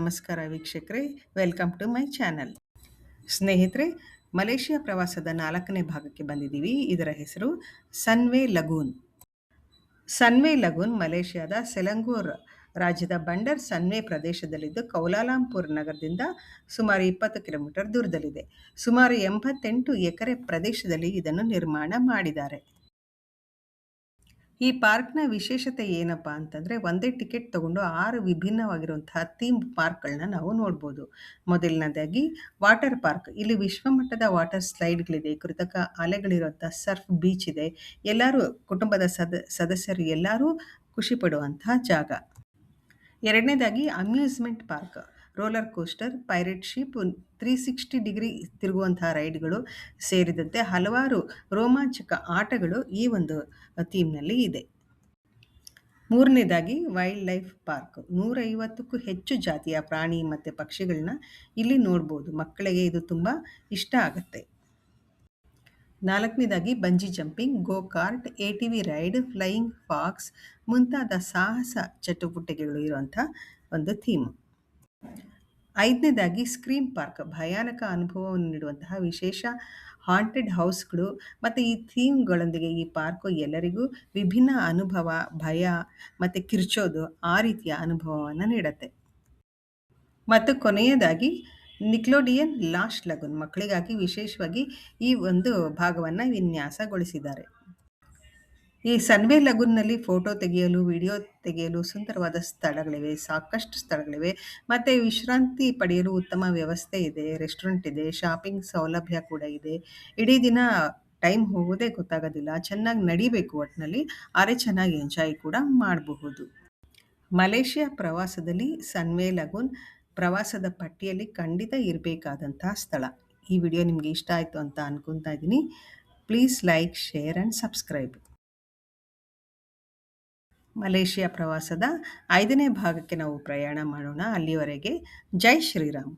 ನಮಸ್ಕಾರ ವೀಕ್ಷಕರೇ, welcome to my channel. ಸ್ನೇಹಿತರೆ, ಮಲೇಷಿಯಾ ಪ್ರವಾಸದ 4ನೇ ಭಾಗಕ್ಕೆ ಬಂದಿದ್ದೀವಿ. ಇದರ ಹೆಸರು ಸನ್ವೇ ಲಗೂನ್. ಸನ್ವೇ ಲಗೂನ್ ಮಲೇಷಿಯಾದ ಸೆಲಂಗೂರ್ ರಾಜ್ಯದ ಬಂಡರ್ ಸನ್ವೇ ಪ್ರದೇಶದಲ್ಲಿದ್ದು ಕೌಲಾಲಂಪುರ್ ನಗರದಿಂದ ಸುಮಾರು 20 ಕಿಲೋಮೀಟರ್ ದೂರದಲ್ಲಿದೆ. ಸುಮಾರು 88 ಎಕರೆ ಪ್ರದೇಶದಲ್ಲಿ ಇದನ್ನು ನಿರ್ಮಾಣ ಮಾಡಿದ್ದಾರೆ. ಈ ಪಾರ್ಕ್ನ ವಿಶೇಷತೆ ಏನಪ್ಪಾ ಅಂತಂದರೆ, ಒಂದೇ ಟಿಕೆಟ್ ತಗೊಂಡು 6 ವಿಭಿನ್ನವಾಗಿರುವಂತಹ ಥೀಮ್ ಪಾರ್ಕ್ಗಳನ್ನ ನಾವು ನೋಡ್ಬೋದು. ಮೊದಲನೇದಾಗಿ ವಾಟರ್ ಪಾರ್ಕ್. ಇಲ್ಲಿ ವಿಶ್ವಮಟ್ಟದ ವಾಟರ್ ಸ್ಲೈಡ್ಗಳಿದೆ, ಕೃತಕ ಅಲೆಗಳಿರುವಂಥ ಸರ್ಫ್ ಬೀಚ್ ಇದೆ. ಎಲ್ಲರೂ ಕುಟುಂಬದ ಸದಸ್ಯರು ಎಲ್ಲರೂ ಖುಷಿ ಪಡುವಂತಹ ಜಾಗ. ಎರಡನೇದಾಗಿ amusement park. Roller coaster, pirate ship, 360 degree ತಿರುಗುವಂತಹ ರೈಡ್ಗಳು ಸೇರಿದಂತೆ ಹಲವಾರು ರೋಮಾಂಚಕ ಆಟಗಳು ಈ ಒಂದು ಥೀಮ್ನಲ್ಲಿ ಇದೆ. ಮೂರನೇದಾಗಿ ವೈಲ್ಡ್ ಲೈಫ್ ಪಾರ್ಕ್. 150ಕ್ಕೂ ಹೆಚ್ಚು ಜಾತಿಯ ಪ್ರಾಣಿ ಮತ್ತು ಪಕ್ಷಿಗಳನ್ನ ಇಲ್ಲಿ ನೋಡ್ಬೋದು. ಮಕ್ಕಳಿಗೆ ಇದು ತುಂಬ ಇಷ್ಟ ಆಗುತ್ತೆ. ನಾಲ್ಕನೇದಾಗಿ bungee jumping, go kart, ATV ride, flying fox ಮುಂತಾದ ಸಾಹಸ ಚಟುವಟಿಕೆಗಳು ಇರುವಂಥ ಒಂದು ಥೀಮ್. ಐದನೇದಾಗಿ scream park. ಭಯಾನಕ ಅನುಭವವನ್ನು ನೀಡುವಂತಹ ವಿಶೇಷ ಹಾಂಟೆಡ್ ಹೌಸ್ಗಳು ಮತ್ತು ಈ ಥೀಮ್ಗಳೊಂದಿಗೆ ಈ ಪಾರ್ಕು ಎಲ್ಲರಿಗೂ ವಿಭಿನ್ನ ಅನುಭವ, ಭಯ ಮತ್ತು ಕಿರ್ಚೋದು ಆ ರೀತಿಯ ಅನುಭವವನ್ನು ನೀಡುತ್ತೆ. ಮತ್ತು ಕೊನೆಯದಾಗಿ ನಿಕ್ಲೋಡಿಯನ್ ಲಾಸ್ಟ್ ಲಗೂನ್. ಮಕ್ಕಳಿಗಾಗಿ ವಿಶೇಷವಾಗಿ ಈ ಒಂದು ಭಾಗವನ್ನು ವಿನ್ಯಾಸಗೊಳಿಸಿದ್ದಾರೆ. ಈ ಸನ್ವೇ ಲಗೂನ್ನಲ್ಲಿ ಫೋಟೋ ತೆಗೆಯಲು, ವಿಡಿಯೋ ತೆಗೆಯಲು ಸುಂದರವಾದ ಸ್ಥಳಗಳಿವೆ, ಸಾಕಷ್ಟು ಸ್ಥಳಗಳಿವೆ. ಮತ್ತು ವಿಶ್ರಾಂತಿ ಪಡೆಯಲು ಉತ್ತಮ ವ್ಯವಸ್ಥೆ ಇದೆ, ರೆಸ್ಟೋರೆಂಟ್ ಇದೆ, ಶಾಪಿಂಗ್ ಸೌಲಭ್ಯ ಕೂಡ ಇದೆ. ಇಡೀ ದಿನ ಟೈಮ್ ಹೋಗೋದೇ ಗೊತ್ತಾಗೋದಿಲ್ಲ. ಚೆನ್ನಾಗಿ ನಡಿಬೇಕು ಒಟ್ಟಿನಲ್ಲಿ, ಆದರೆ ಚೆನ್ನಾಗಿ ಎಂಜಾಯ್ ಕೂಡ ಮಾಡಬಹುದು. ಮಲೇಷಿಯಾ ಪ್ರವಾಸದಲ್ಲಿ ಸನ್ವೇ ಲಗೂನ್ ಪ್ರವಾಸದ ಪಟ್ಟಿಯಲ್ಲಿ ಖಂಡಿತ ಇರಬೇಕಾದಂತಹ ಸ್ಥಳ. ಈ ವಿಡಿಯೋ ನಿಮಗೆ ಇಷ್ಟ ಆಯಿತು ಅಂತ ಅನ್ಕೊತಾ ಇದ್ದೀನಿ. Please like, share and subscribe. Malaysia ಪ್ರವಾಸದ 5ನೇ ಭಾಗಕ್ಕೆ ನಾವು ಪ್ರಯಾಣ ಮಾಡೋಣ. ಅಲ್ಲಿವರೆಗೆ ಜೈ ಶ್ರೀರಾಮ್.